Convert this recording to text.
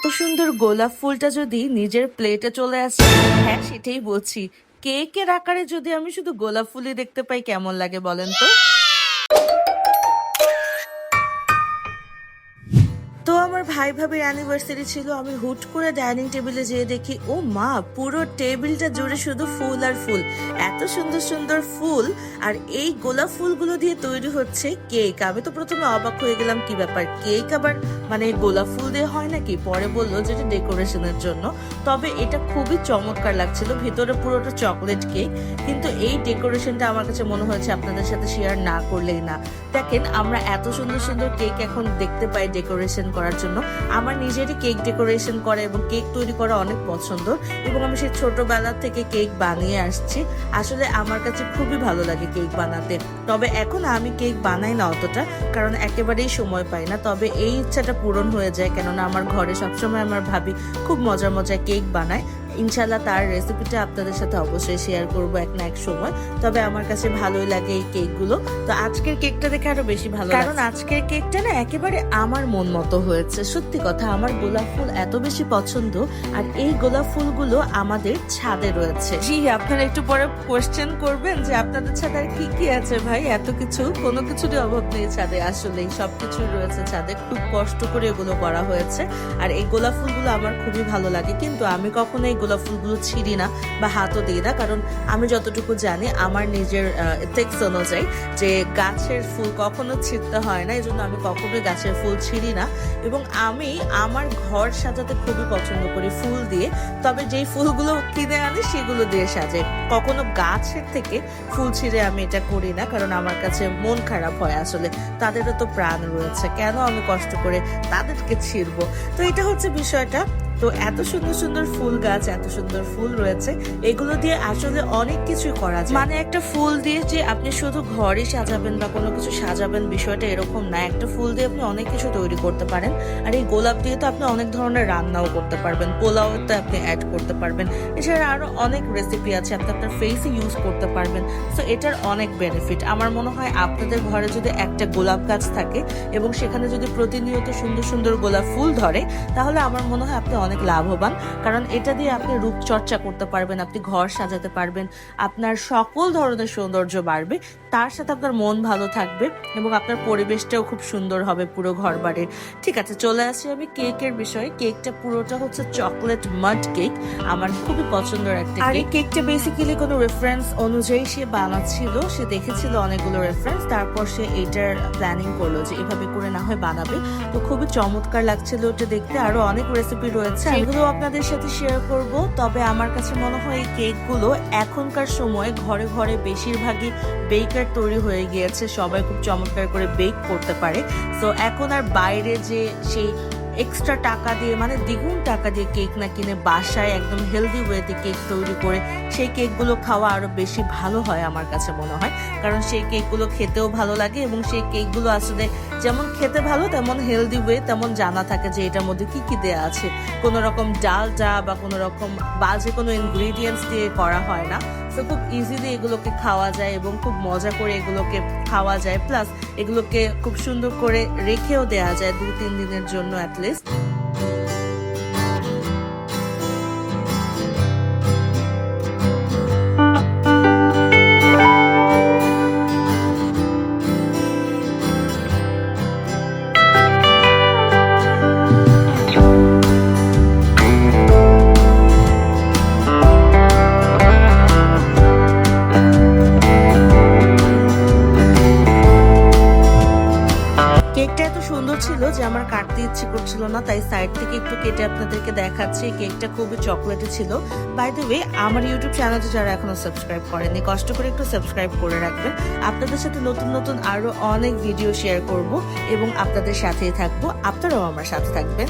এত সুন্দর গোলাপ ফুলটা যদি নিজের প্লেটে চলে আসে, হ্যাঁ সেটাই বলছি। কেকের আকারে যদি আমি শুধু গোলাপ ফুলই দেখতে পাই কেমন লাগে বলেন তো। তো আমার ভাই ভাবির অ্যানিভার্সারি ছিল, আমি হুট করে ডাইনিং টেবিলে যেয়ে দেখি ও মা, পুরো টেবিলটা জুড়ে শুধু ফুল আর ফুল, এত সুন্দর সুন্দর ফুল। আর এই গোলাপ ফুলগুলো দিয়ে তৈরি হচ্ছে কেক। আমি তো প্রথমে অবাক হয়ে গেলাম, কি ব্যাপার, কেক আবার মানে গোলাপ ফুল দিয়ে হয় নাকি? পরে বললো যে এটা ডেকোরেশনের জন্য। তবে এটা খুবই চমৎকার লাগছিল, ভিতরে পুরোটা চকলেট কেক। কিন্তু এই ডেকোরেশনটা আমার কাছে মনে হয়েছে আপনাদের সাথে শেয়ার না করলেই না। দেখেন, আমরা এত সুন্দর সুন্দর কেক এখন দেখতে পাই ডেকোরেশন করার জন্য। আমার নিজেরই কেক ডেকোরেশন করা এবং কেক তৈরি করা অনেক পছন্দ, এবং আমি সেই ছোটবেলা থেকে কেক বানিয়ে আসছি। আসলে আমার কাছে খুবই ভালো লাগে কেক বানাতে। তবে এখন আমি কেক বানাই না অতটা, কারণ একেবারেই সময় পাই না। তবে এই ইচ্ছাটা পূরণ হয়ে যায়, কেননা আমার ঘরে সবসময় আমার ভাবি খুব মজার মজার কেক বানায়। ইনশাল্লাহ তার রেসিপিটা আপনাদের সাথে অবশ্যই শেয়ার করবো এক না এক সময়। তবে আমার কাছে ভালোই লাগে এই কেকগুলো। তো আজকের কেকটা দেখে আরো বেশি ভালো, কারণ আজকের কেকটা না একেবারে আমার মন মতো হয়েছে। সত্যি কথা, আমার গোলাপ ফুল এত বেশি পছন্দ, আর এই গোলাপ ফুলগুলো আমাদের ছাদে রয়েছে। জি, আপনারা একটু পরে কোয়েশ্চেন করবেন যে আপনাদের ছাদে আর কি কি আছে ভাই, এত কিছু। কোনো কিছুরই অভাব নেই ছাদে, আসলেই সবকিছু রয়েছে ছাদে। খুব কষ্ট করে এগুলো করা হয়েছে। আর এই গোলাপ ফুলগুলো আমার খুবই ভালো লাগে, কিন্তু আমি কখনো এই গোলাপ ফুলগুলো ছিঁড়ি না বা হাতও দিই না, কারণ আমি যতটুকু জানি আমার নিজের টেক্স অনুযায়ী যে গাছের ফুল কখনো ছিঁড়তে হয় না, এই জন্য আমি কখনোই গাছের ফুল ছিঁড়ি না। এবং আমি আমার ঘর সাজাতে খুবই পছন্দ করি ফুল দিয়ে। তবে যেই ফুলগুলো কিনে আনি সেগুলো দিয়ে সাজাই, কখনো গাছের থেকে ফুল ছিঁড়ে আমি এটা করি না, কারণ আমার কাছে মন খারাপ হয়। আসলে তাদেরও তো প্রাণ রয়েছে, কেন আমি কষ্ট করে তাদেরকে ছিঁড়বো? তো এটা হচ্ছে বিষয়টা। তো এত সুন্দর সুন্দর ফুল গাছ, এত সুন্দর ফুল রয়েছে, এগুলো দিয়ে আসলে অনেক কিছু করা যায়। মানে একটা ফুল দিয়ে যে আপনি শুধু ঘরই সাজাবেন বা কোনো কিছু সাজাবেন, বিষয়টা এরকম না। একটা ফুল দিয়ে আপনি অনেক কিছু তৈরি করতে পারেন। আর এই গোলাপ দিয়ে তো আপনি অনেক ধরনের রান্নাও করতে পারবেন, পোলাওতে আপনি অ্যাড করতে পারবেন। এছাড়া আরো অনেক রেসিপি আছে, আপনি আপনার ফেসে ইউজ করতে পারবেন। সো এটার অনেক বেনিফিট। আমার মনে হয় আপনাদের ঘরে যদি একটা গোলাপ গাছ থাকে এবং সেখানে যদি প্রতিনিয়ত সুন্দর সুন্দর গোলাপ ফুল ধরে, তাহলে আমার মনে হয় আপনি অনেক লাভবান। কারণ এটা দিয়ে আপনি রূপচর্চা করতে পারবেন, আপনি ঘর সাজাতে পারবেন, আপনার সকল ধরনের সৌন্দর্য বাড়বে, তার সাথে আপনার মন ভালো থাকবে এবং আপনার পরিবেশটাও খুব সুন্দর হবে পুরো ঘর বাড়ির। ঠিক আছে, চলে আসি আমি কেকের বিষয়ে। কেকটা পুরোটা হচ্ছে চকলেট মাড কেক, আমার খুবই পছন্দের একটা কেক। আর এই কেকটা বেসিক্যালি কোনো রেফারেন্স অনুযায়ী সে বানাচ্ছিল, সে দেখেছিল অনেকগুলো রেফারেন্স, তারপর সে এইটার প্ল্যানিং করলো যে এভাবে করে না হয় বানাবে। তো খুবই চমৎকার লাগছিল ওটা দেখতে। আরো অনেক রেসিপি রয়েছে, সেগুলো আপনাদের সাথে শেয়ার করব। তবে আমার কাছে মনে হয় এই কেকগুলো এখনকার সময় ঘরে ঘরে বেশিরভাগই বেকার তৈরি হয়ে গিয়েছে, সবাই খুব চমৎকার করে বেক করতে পারে। তো এখন আর বাইরে যে সেই এক্সট্রা টাকা দিয়ে, মানে দ্বিগুণ টাকা দিয়ে কেক না কিনে বাসায় একদম হেলদি ওয়েতে কেক তৈরি করে সেই কেকগুলো খাওয়া আরো বেশি ভালো হয় আমার কাছে মনে হয়। কারণ সেই কেকগুলো খেতেও ভালো লাগে এবং সেই কেকগুলো আসলে যেমন খেতে ভালো, তেমন হেলদি ওয়ে, তেমন জানা থাকে যে এটার মধ্যে কি কি দেওয়া আছে। কোনো রকম ডালডা বা কোনো রকম বাজে কোনো ইনগ্রিডিয়েন্টস দিয়ে করা হয় না। তো খুব ইজিলি এগুলোকে খাওয়া যায় এবং খুব মজা করে এগুলোকে খাওয়া যায়। প্লাস এগুলোকে খুব সুন্দর করে রেখেও দেওয়া যায় 2-3 দিনের জন্য অ্যাটলিস্ট। কেকটা এত সুন্দর ছিল যে আমার কাটতে ইচ্ছে করছিল না, তাই সাইড থেকে একটু কেটে আপনাদেরকে দেখাচ্ছি। কেকটা খুবই চকলেটে ছিল। বাই দ্য ওয়ে, আমার ইউটিউব চ্যানেলটা যারা এখনো সাবস্ক্রাইব করেনি, কষ্ট করে একটু সাবস্ক্রাইব করে রাখবেন। আপনাদের সাথে নতুন নতুন আরো অনেক ভিডিও শেয়ার করব এবং আপনাদের সাথেই থাকবো, আপনারাও আমার সাথে থাকবেন।